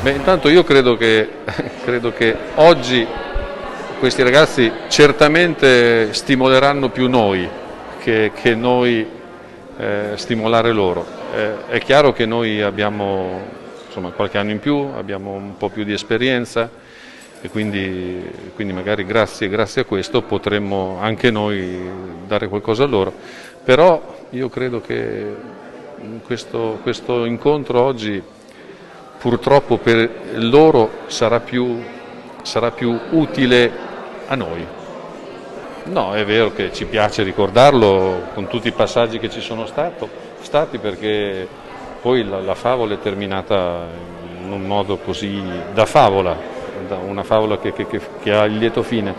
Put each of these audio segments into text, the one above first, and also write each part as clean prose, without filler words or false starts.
Beh, intanto io credo che, credo che oggi questi ragazzi certamente stimoleranno più noi che noi stimolare loro. È chiaro che noi abbiamo insomma, qualche anno in più, abbiamo un po' più di esperienza e quindi magari grazie a questo potremmo anche noi dare qualcosa a loro. Però io credo che questo incontro oggi purtroppo per loro sarà più utile a noi. No, è vero che ci piace ricordarlo con tutti i passaggi che ci sono stati perché poi la favola è terminata in un modo così da favola, una favola che ha il lieto fine.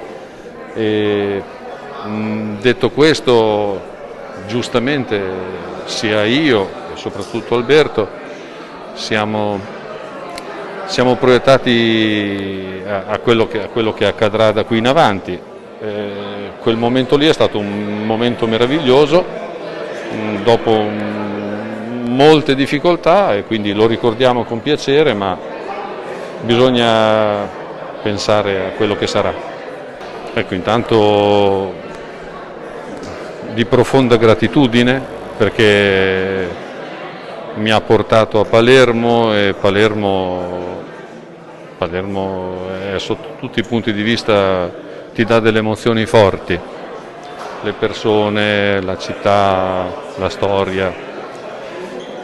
E, detto questo, giustamente sia io e soprattutto Alberto siamo proiettati a quello che accadrà da qui in avanti. Quel momento lì è stato un momento meraviglioso, dopo molte difficoltà e quindi lo ricordiamo con piacere, ma bisogna pensare a quello che sarà. Ecco, intanto di profonda gratitudine perché mi ha portato a Palermo e Palermo è, sotto tutti i punti di vista ti dà delle emozioni forti, le persone, la città, la storia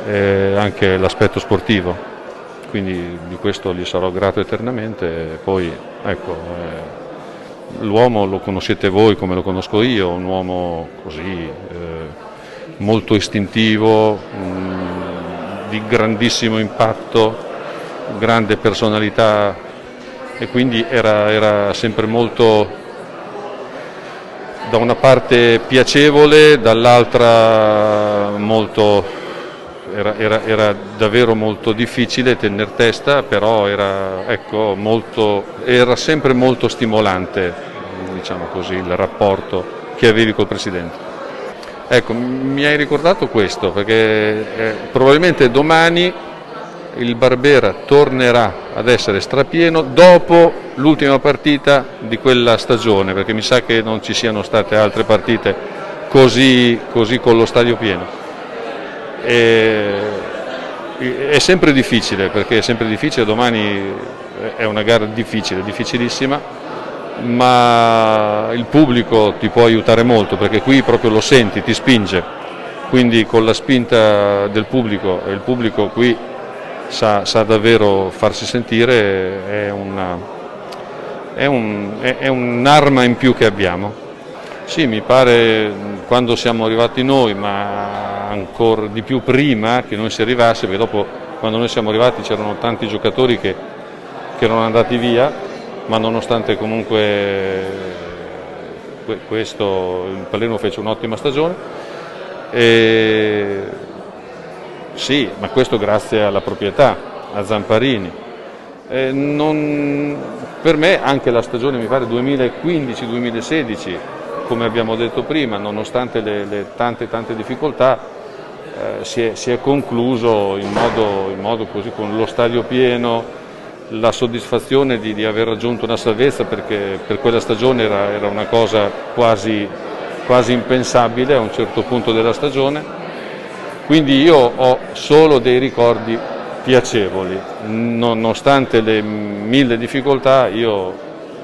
e anche l'aspetto sportivo, quindi di questo gli sarò grato eternamente. Poi ecco, l'uomo lo conoscete voi come lo conosco io, un uomo così molto istintivo, di grandissimo impatto, grande personalità e quindi era sempre molto, da una parte piacevole, dall'altra era davvero molto difficile tenere testa, però era sempre molto stimolante, diciamo così, il rapporto che avevi col Presidente. Ecco, mi hai ricordato questo perché probabilmente domani il Barbera tornerà ad essere strapieno dopo l'ultima partita di quella stagione, perché mi sa che non ci siano state altre partite così con lo stadio pieno. È sempre difficile, perché è sempre difficile, domani è una gara difficile, difficilissima, ma il pubblico ti può aiutare molto, perché qui proprio lo senti, ti spinge, quindi con la spinta del pubblico, e il pubblico qui sa davvero farsi sentire, è un'arma in più che abbiamo. Sì, mi pare quando siamo arrivati noi, ma ancora di più prima che noi si arrivasse, perché dopo quando noi siamo arrivati c'erano tanti giocatori che erano andati via, ma nonostante comunque questo il Palermo fece un'ottima stagione. Sì, ma questo grazie alla proprietà, a Zamparini. Per me anche la stagione, mi pare 2015-2016, come abbiamo detto prima, nonostante le tante difficoltà, si è concluso in modo così, con lo stadio pieno, la soddisfazione di aver raggiunto una salvezza, perché per quella stagione era una cosa quasi impensabile a un certo punto della stagione. Quindi io ho solo dei ricordi piacevoli, nonostante le 1000 difficoltà io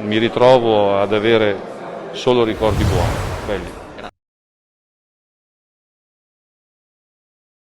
mi ritrovo ad avere solo ricordi buoni, belli.